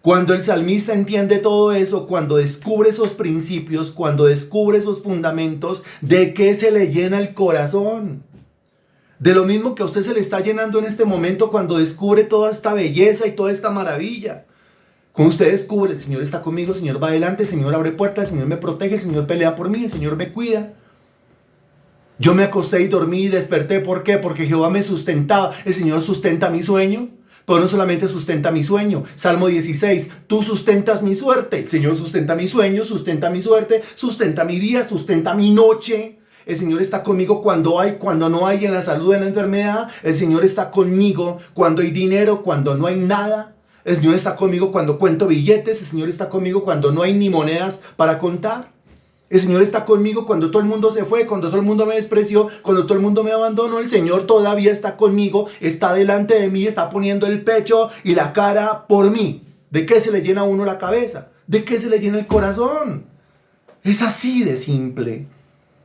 Cuando el salmista entiende todo eso, cuando descubre esos principios, cuando descubre esos fundamentos, ¿de qué se le llena el corazón? De lo mismo que a usted se le está llenando en este momento cuando descubre toda esta belleza y toda esta maravilla. Cuando usted descubre, el Señor está conmigo, el Señor va adelante, el Señor abre puertas, el Señor me protege, el Señor pelea por mí, el Señor me cuida. Yo me acosté y dormí y desperté. ¿Por qué? Porque Jehová me sustentaba. El Señor sustenta mi sueño. Pero no solamente sustenta mi sueño. Salmo 16, tú sustentas mi suerte. El Señor sustenta mi sueño, sustenta mi suerte, sustenta mi día, sustenta mi noche. El Señor está conmigo cuando hay, cuando no hay, en la salud, en la enfermedad. El Señor está conmigo cuando hay dinero, cuando no hay nada. El Señor está conmigo cuando cuento billetes. El Señor está conmigo cuando no hay ni monedas para contar. El Señor está conmigo cuando todo el mundo se fue, cuando todo el mundo me despreció, cuando todo el mundo me abandonó. El Señor todavía está conmigo, está delante de mí, está poniendo el pecho y la cara por mí. ¿De qué se le llena a uno la cabeza? ¿De qué se le llena el corazón? Es así de simple.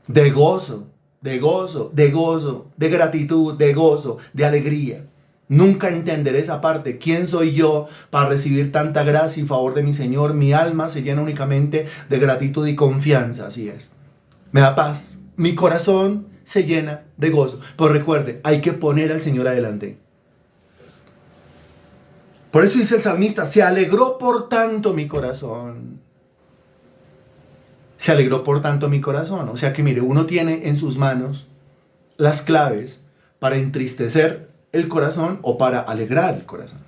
De gozo, de gozo, de gozo, de gratitud, de gozo, de alegría. Nunca entenderé esa parte. ¿Quién soy yo para recibir tanta gracia y favor de mi Señor? Mi alma se llena únicamente de gratitud y confianza. Así es. Me da paz. Mi corazón se llena de gozo. Pero recuerde, hay que poner al Señor adelante. Por eso dice el salmista, se alegró por tanto mi corazón. Se alegró por tanto mi corazón. O sea que mire, uno tiene en sus manos las claves para entristecer el corazón o para alegrar el corazón.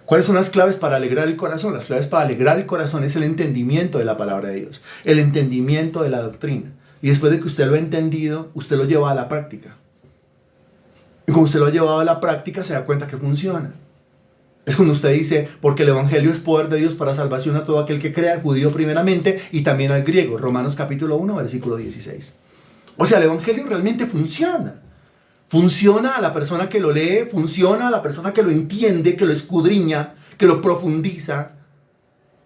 ¿Cuáles son las claves para alegrar el corazón? Las claves para alegrar el corazón es el entendimiento de la palabra de Dios, el entendimiento de la doctrina. Y después de que usted lo ha entendido, usted lo lleva a la práctica. Y cuando usted lo ha llevado a la práctica, se da cuenta que funciona. Es cuando usted dice, porque el evangelio es poder de Dios para salvación a todo aquel que crea, al judío primeramente y también al griego. Romanos capítulo 1, versículo 16. O sea, el evangelio realmente funciona. Funciona a la persona que lo lee, funciona a la persona que lo entiende, que lo escudriña, que lo profundiza.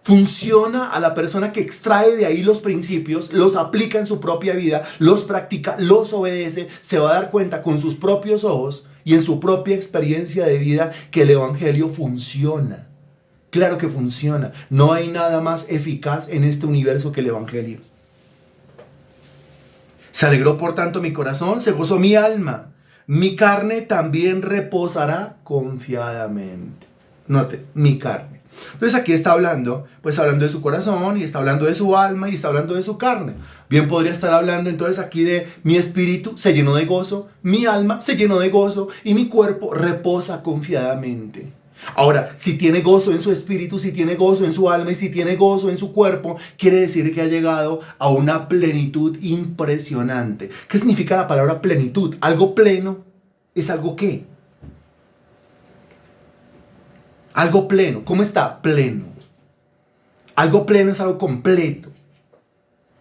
Funciona a la persona que extrae de ahí los principios, los aplica en su propia vida, los practica, los obedece, se va a dar cuenta con sus propios ojos y en su propia experiencia de vida que el evangelio funciona. Claro que funciona. No hay nada más eficaz en este universo que el evangelio. Se alegró por tanto mi corazón, se gozó mi alma. Mi carne también reposará confiadamente. Note, mi carne. Entonces aquí está hablando, pues hablando de su corazón y está hablando de su alma y está hablando de su carne. Bien podría estar hablando entonces aquí de mi espíritu se llenó de gozo, mi alma se llenó de gozo y mi cuerpo reposa confiadamente. Ahora, si tiene gozo en su espíritu, si tiene gozo en su alma y si tiene gozo en su cuerpo, quiere decir que ha llegado a una plenitud impresionante. ¿Qué significa la palabra plenitud? Algo pleno es algo ¿qué? Algo pleno. ¿Cómo está? Pleno. Algo pleno es algo completo.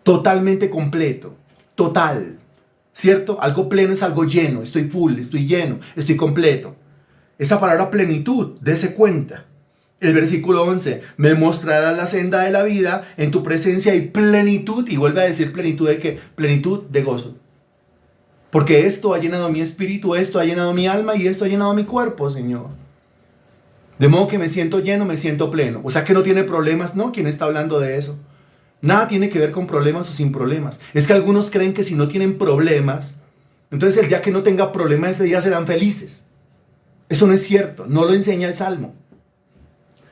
Totalmente completo. Total. ¿Cierto? Algo pleno es algo lleno. Estoy full, estoy lleno, estoy completo. Esa palabra plenitud, dése cuenta. El versículo 11, me mostrarás la senda de la vida, en tu presencia hay plenitud, y vuelve a decir plenitud de ¿qué? Plenitud de gozo. Porque esto ha llenado mi espíritu, esto ha llenado mi alma y esto ha llenado mi cuerpo, Señor. De modo que me siento lleno, me siento pleno. O sea que no tiene problemas, ¿no? ¿Quién está hablando de eso? Nada tiene que ver con problemas o sin problemas. Es que algunos creen que si no tienen problemas, entonces el día que no tenga problemas, ese día serán felices. Eso no es cierto, no lo enseña el Salmo.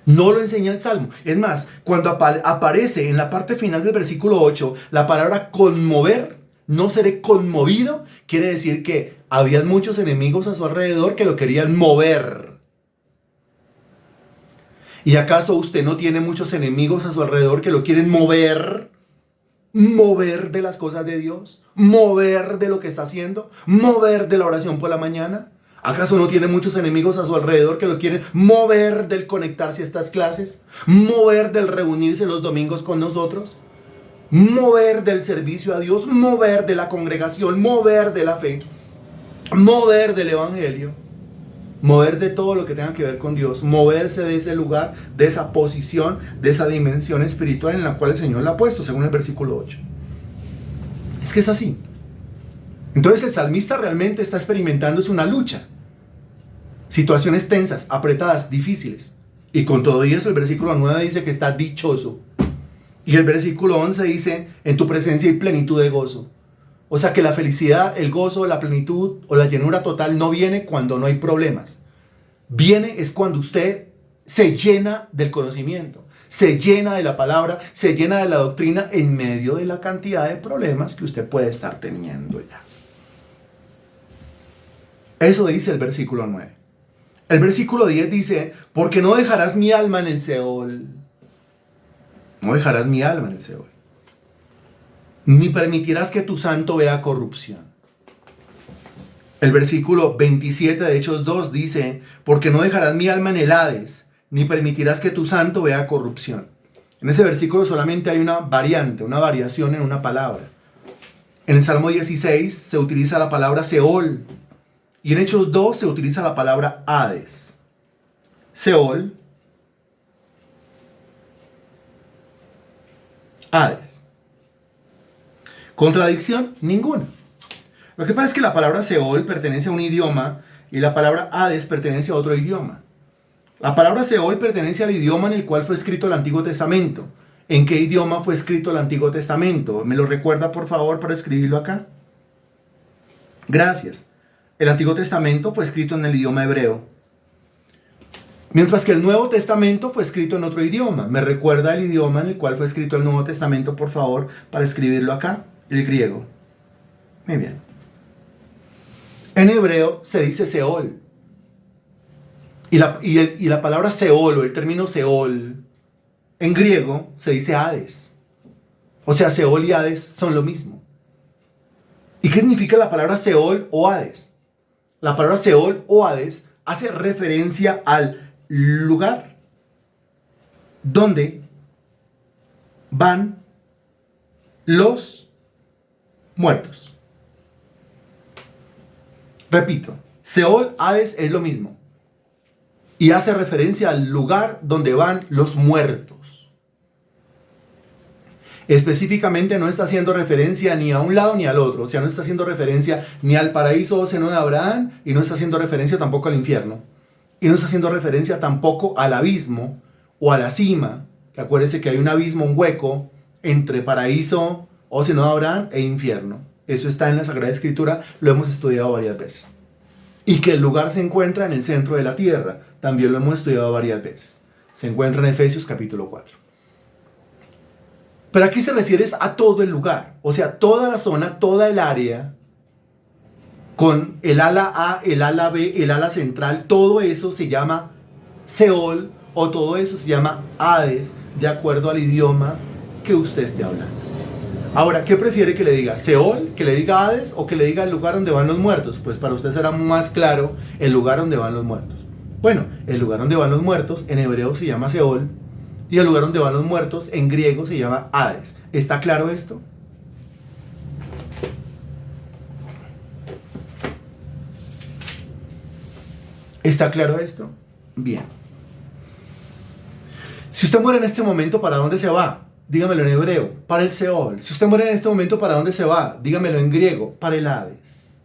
No lo enseña el Salmo. Es más, cuando aparece en la parte final del versículo 8 la palabra conmover, no seré conmovido, quiere decir que había muchos enemigos a su alrededor que lo querían mover. ¿Y acaso usted no tiene muchos enemigos a su alrededor que lo quieren mover? Mover de las cosas de Dios, mover de lo que está haciendo, mover de la oración por la mañana. ¿Acaso no tiene muchos enemigos a su alrededor que lo quieren mover del conectarse a estas clases? ¿Mover del reunirse los domingos con nosotros? ¿Mover del servicio a Dios? ¿Mover de la congregación? ¿Mover de la fe? ¿Mover del evangelio? ¿Mover de todo lo que tenga que ver con Dios? ¿Moverse de ese lugar, de esa posición, de esa dimensión espiritual en la cual el Señor la ha puesto, según el versículo 8? Es que es así. Entonces el salmista realmente está experimentando es una lucha. Situaciones tensas, apretadas, difíciles. Y con todo eso el versículo 9 dice que está dichoso. Y el versículo 11 dice, en tu presencia hay plenitud de gozo. O sea que la felicidad, el gozo, la plenitud o la llenura total no viene cuando no hay problemas. Viene es cuando usted se llena del conocimiento, se llena de la palabra, se llena de la doctrina en medio de la cantidad de problemas que usted puede estar teniendo ya. Eso dice el versículo 9. El versículo 10 dice, porque no dejarás mi alma en el Seol. No dejarás mi alma en el Seol. Ni permitirás que tu santo vea corrupción. El versículo 27 de Hechos 2 dice, porque no dejarás mi alma en el Hades, ni permitirás que tu santo vea corrupción. En ese versículo solamente hay una variante, una variación en una palabra. En el Salmo 16 se utiliza la palabra Seol, y en Hechos 2 se utiliza la palabra Hades. Seol, Hades. ¿Contradicción? Ninguna. Lo que pasa es que la palabra Seol pertenece a un idioma y la palabra Hades pertenece a otro idioma. La palabra Seol pertenece al idioma en el cual fue escrito el Antiguo Testamento. ¿En qué idioma fue escrito el Antiguo Testamento? ¿Me lo recuerda, por favor, para escribirlo acá? Gracias. El Antiguo Testamento fue escrito en el idioma hebreo. Mientras que el Nuevo Testamento fue escrito en otro idioma. ¿Me recuerda el idioma en el cual fue escrito el Nuevo Testamento, por favor, para escribirlo acá? El griego. Muy bien. En hebreo se dice Seol. Y la palabra Seol, o el término Seol, en griego se dice Hades. O sea, Seol y Hades son lo mismo. ¿Y qué significa la palabra Seol o Hades? La palabra Seol o Hades hace referencia al lugar donde van los muertos. Repito, Seol, Hades es lo mismo. Y hace referencia al lugar donde van los muertos. Específicamente no está haciendo referencia ni a un lado ni al otro. O sea, no está haciendo referencia ni al paraíso o seno de Abraham, y no está haciendo referencia tampoco al infierno. Y no está haciendo referencia tampoco al abismo o a la cima. Acuérdense que hay un abismo, un hueco entre paraíso o seno de Abraham e infierno. Eso está en la Sagrada Escritura, lo hemos estudiado varias veces. Y que el lugar se encuentra en el centro de la tierra, también lo hemos estudiado varias veces. Se encuentra en Efesios capítulo 4. Pero aquí se refiere a todo el lugar, o sea, toda la zona, toda el área, con el ala A, el ala B, el ala central, todo eso se llama Seol, o todo eso se llama Hades, de acuerdo al idioma que usted esté hablando. Ahora, ¿qué prefiere que le diga? ¿Seol, que le diga Hades, o que le diga el lugar donde van los muertos? Pues para usted será más claro el lugar donde van los muertos. Bueno, el lugar donde van los muertos en hebreo se llama Seol, y el lugar donde van los muertos en griego se llama Hades. ¿Está claro esto? ¿Está claro esto? Bien. Si usted muere en este momento, ¿para dónde se va? Dígamelo en hebreo, para el Seol. Si usted muere en este momento, ¿para dónde se va? Dígamelo en griego, para el Hades.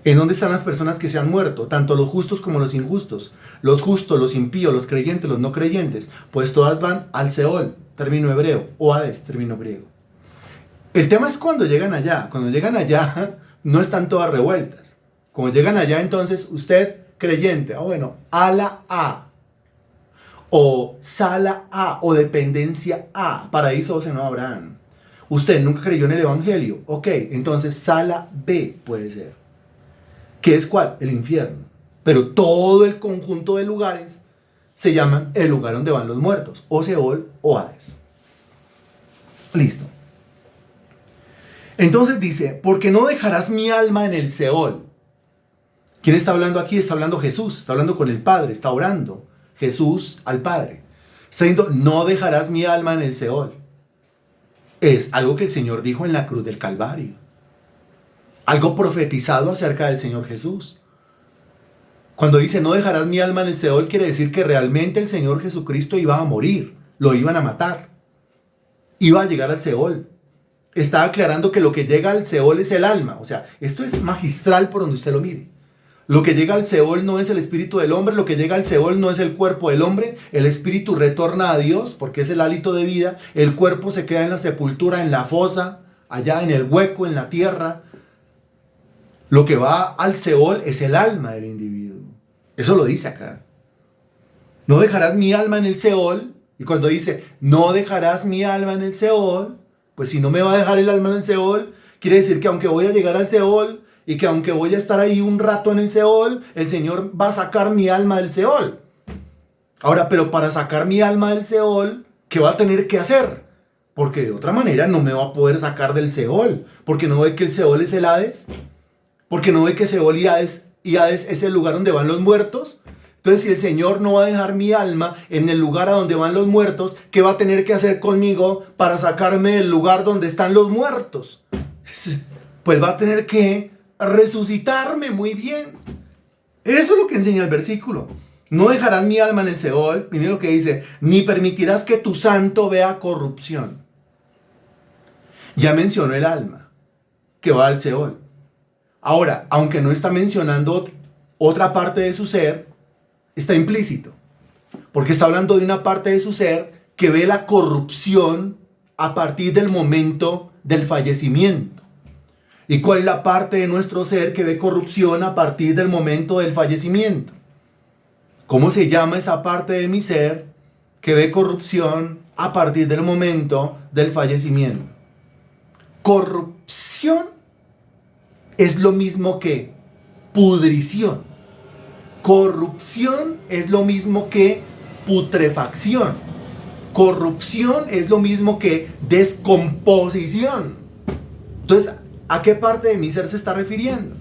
¿En dónde están las personas que se han muerto? Tanto los justos como los injustos. Los justos, los impíos, los creyentes, los no creyentes. Pues todas van al Seol, término hebreo, o Hades, término griego. El tema es cuando llegan allá. Cuando llegan allá, no están todas revueltas. Cuando llegan allá, entonces, usted, creyente, bueno, ala A, o sala A, o dependencia A, paraíso o seno de Abraham. Usted nunca creyó en el evangelio, ok, entonces sala B puede ser. ¿Qué es cuál? El infierno. Pero todo el conjunto de lugares se llaman el lugar donde van los muertos, o Seol o Hades. Listo. Entonces dice, porque no dejarás mi alma en el Seol. ¿Quién está hablando aquí? Está hablando Jesús, está hablando con el Padre, está orando Jesús al Padre. Está diciendo, no dejarás mi alma en el Seol. Es algo que el Señor dijo en la cruz del Calvario. Algo profetizado acerca del Señor Jesús. Cuando dice, no dejarás mi alma en el Seol, quiere decir que realmente el Señor Jesucristo iba a morir. Lo iban a matar. Iba a llegar al Seol. Está aclarando que lo que llega al Seol es el alma. O sea, esto es magistral por donde usted lo mire. Lo que llega al Seol no es el espíritu del hombre, lo que llega al Seol no es el cuerpo del hombre, el espíritu retorna a Dios porque es el hálito de vida, el cuerpo se queda en la sepultura, en la fosa, allá en el hueco, en la tierra. Lo que va al Seol es el alma del individuo. Eso lo dice acá. No dejarás mi alma en el Seol, y cuando dice, no dejarás mi alma en el Seol, pues si no me va a dejar el alma en el Seol, quiere decir que aunque voy a llegar al Seol, y que aunque voy a estar ahí un rato en el Seol, el Señor va a sacar mi alma del Seol. Ahora, pero para sacar mi alma del Seol, ¿qué va a tener que hacer? Porque de otra manera no me va a poder sacar del Seol. Porque no ve que el Seol es el Hades. Porque no ve que Seol y Hades es el lugar donde van los muertos. Entonces, si el Señor no va a dejar mi alma en el lugar a donde van los muertos, ¿qué va a tener que hacer conmigo para sacarme del lugar donde están los muertos? Pues va a tener que resucitarme. Muy bien. Eso es lo que enseña el versículo. No dejarás mi alma en el Seol. Primero lo que dice, ni permitirás que tu santo vea corrupción. Ya mencionó el alma, que va al Seol. Ahora, aunque no está mencionando otra parte de su ser, está implícito. Porque está hablando de una parte de su ser que ve la corrupción a partir del momento del fallecimiento. ¿Y cuál es la parte de nuestro ser que ve corrupción a partir del momento del fallecimiento? ¿Cómo se llama esa parte de mi ser que ve corrupción a partir del momento del fallecimiento? Corrupción es lo mismo que pudrición. Corrupción es lo mismo que putrefacción. Corrupción es lo mismo que descomposición. Entonces, ¿a qué parte de mi ser se está refiriendo?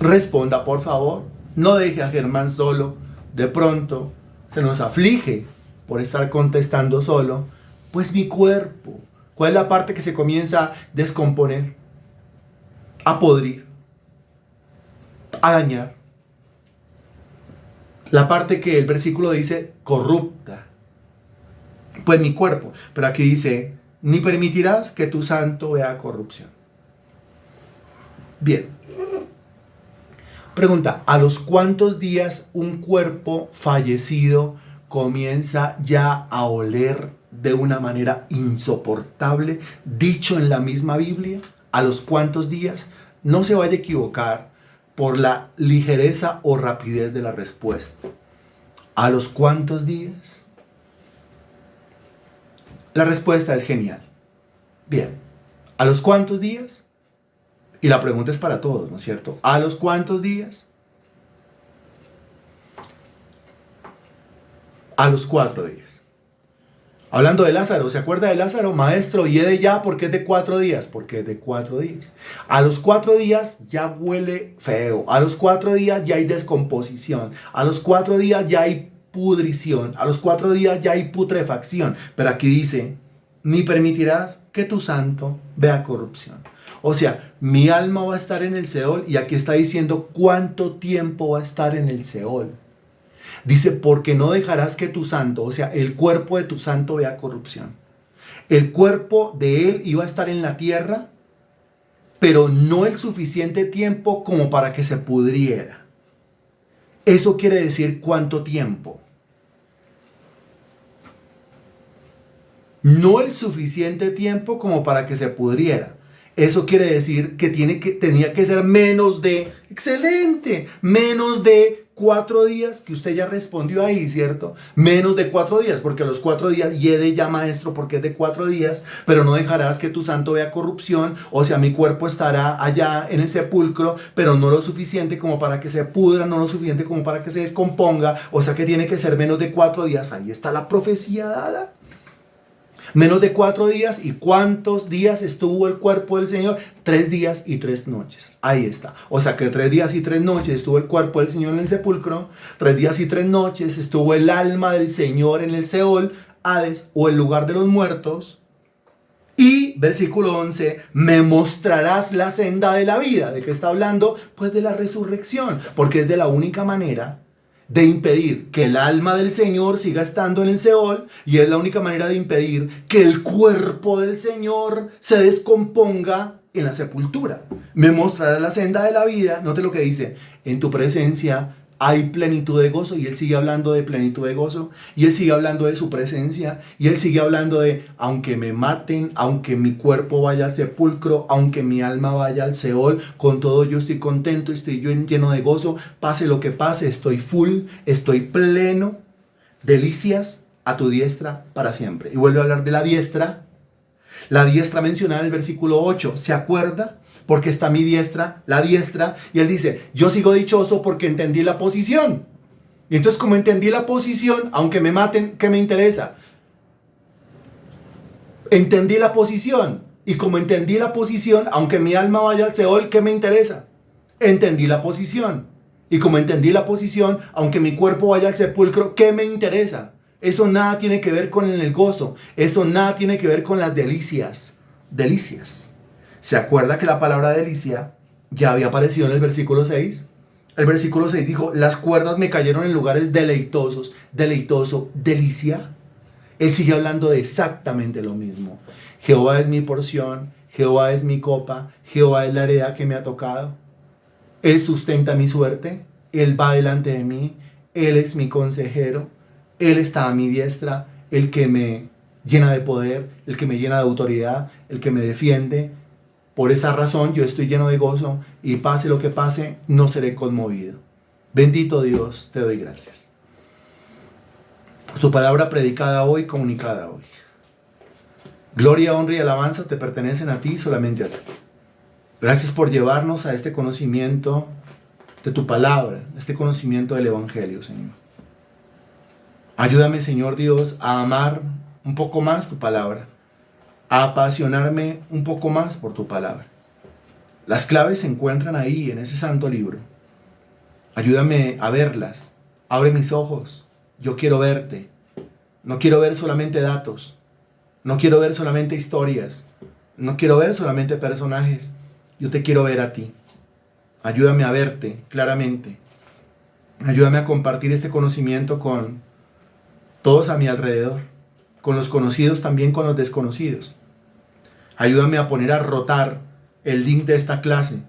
Responda, por favor. No deje a Germán solo. De pronto se nos aflige por estar contestando solo. Pues mi cuerpo. ¿Cuál es la parte que se comienza a descomponer? A podrir. A dañar. La parte que el versículo dice corrupta. Pues mi cuerpo. Pero aquí dice, ni permitirás que tu santo vea corrupción. Bien. Pregunta, ¿a los cuántos días un cuerpo fallecido comienza ya a oler de una manera insoportable? Dicho en la misma Biblia, ¿a los cuántos días? No se vaya a equivocar por la ligereza o rapidez de la respuesta. ¿A los cuántos días? La respuesta es genial. Bien, ¿a los cuántos días? Y la pregunta es para todos, ¿no es cierto? ¿A los cuántos días? A los 4 días. Hablando de Lázaro, ¿se acuerda de Lázaro? Maestro, ¿y de ya? ¿Por qué es de 4 días? Porque es de 4 días. A los 4 días ya huele feo. A los 4 días ya hay descomposición. A los 4 días ya hay pudrición. A los 4 días ya hay putrefacción. Pero aquí dice, ni permitirás que tu santo vea corrupción. O sea, mi alma va a estar en el Seol y aquí está diciendo cuánto tiempo va a estar en el Seol. Dice, porque no dejarás que tu santo, o sea, el cuerpo de tu santo vea corrupción. El cuerpo de él iba a estar en la tierra, pero no el suficiente tiempo como para que se pudriera. Eso quiere decir cuánto tiempo. No el suficiente tiempo como para que se pudriera. Eso quiere decir que tenía que ser menos de, excelente, menos de 4 días, que usted ya respondió ahí, ¿cierto? Menos de 4 días, porque a los 4 días, yede ya maestro, porque es de 4 días, pero no dejarás que tu santo vea corrupción, o sea, mi cuerpo estará allá en el sepulcro, pero no lo suficiente como para que se pudra, no lo suficiente como para que se descomponga, o sea que tiene que ser menos de 4 días, ahí está la profecía dada. Menos de 4 días. ¿Y cuántos días estuvo el cuerpo del Señor? 3 días y 3 noches. Ahí está. O sea que 3 días y 3 noches estuvo el cuerpo del Señor en el sepulcro. 3 días y 3 noches estuvo el alma del Señor en el Seol, Hades o el lugar de los muertos. Y versículo 11, me mostrarás la senda de la vida. ¿De qué está hablando? Pues de la resurrección. Porque es de la única manera de impedir que el alma del Señor siga estando en el Seol, y es la única manera de impedir que el cuerpo del Señor se descomponga en la sepultura. Me mostrará la senda de la vida. Note lo que dice, en tu presencia hay plenitud de gozo, y él sigue hablando de plenitud de gozo, y él sigue hablando de su presencia, y él sigue hablando de, aunque me maten, aunque mi cuerpo vaya al sepulcro, aunque mi alma vaya al Seol, con todo yo estoy contento, estoy yo lleno de gozo, pase lo que pase, estoy full, estoy pleno, delicias a tu diestra para siempre. Y vuelve a hablar de la diestra mencionada en el versículo 8, ¿se acuerda? Porque está mi diestra, la diestra, y él dice, yo sigo dichoso porque entendí la posición. Y entonces, como entendí la posición, aunque me maten, ¿qué me interesa? Entendí la posición, y como entendí la posición, aunque mi alma vaya al Seol, ¿qué me interesa? entendí la posición. Y como entendí la posición, aunque mi cuerpo vaya al sepulcro, ¿qué me interesa? Eso nada tiene que ver con el gozo. Eso nada tiene que ver con las delicias. Delicias. ¿Se acuerda que la palabra delicia ya había aparecido en el versículo 6? El versículo 6 dijo, las cuerdas me cayeron en lugares deleitosos. Deleitoso, delicia. Él sigue hablando de exactamente lo mismo. Jehová es mi porción, Jehová es mi copa, Jehová es la heredad que me ha tocado. Él sustenta mi suerte, Él va delante de mí, Él es mi consejero, Él está a mi diestra, el que me llena de poder, el que me llena de autoridad, el que me defiende. Por esa razón yo estoy lleno de gozo y pase lo que pase, no seré conmovido. Bendito Dios, te doy gracias por tu palabra predicada hoy, comunicada hoy. Gloria, honra y alabanza te pertenecen a ti, solamente a ti. Gracias por llevarnos a este conocimiento de tu palabra, este conocimiento del Evangelio, Señor. Ayúdame, Señor Dios, a amar un poco más tu palabra, a apasionarme un poco más por tu palabra. Las claves se encuentran ahí, en ese santo libro. Ayúdame a verlas. Abre mis ojos. Yo quiero verte. No quiero ver solamente datos. No quiero ver solamente historias. No quiero ver solamente personajes. Yo te quiero ver a ti. Ayúdame a verte claramente. Ayúdame a compartir este conocimiento con todos a mi alrededor. Con los conocidos, también con los desconocidos. Ayúdame a poner a rotar el link de esta clase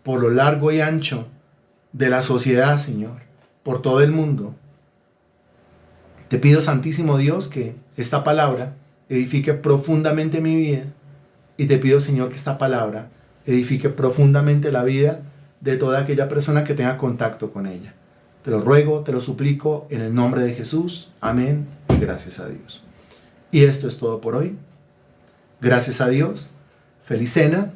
por lo largo y ancho de la sociedad, Señor. Por todo el mundo. Te pido, Santísimo Dios, que esta palabra edifique profundamente mi vida. Y te pido, Señor, que esta palabra edifique profundamente la vida de toda aquella persona que tenga contacto con ella. Te lo ruego, te lo suplico en el nombre de Jesús. Amén y gracias a Dios. Y esto es todo por hoy. Gracias a Dios. Feliz cena.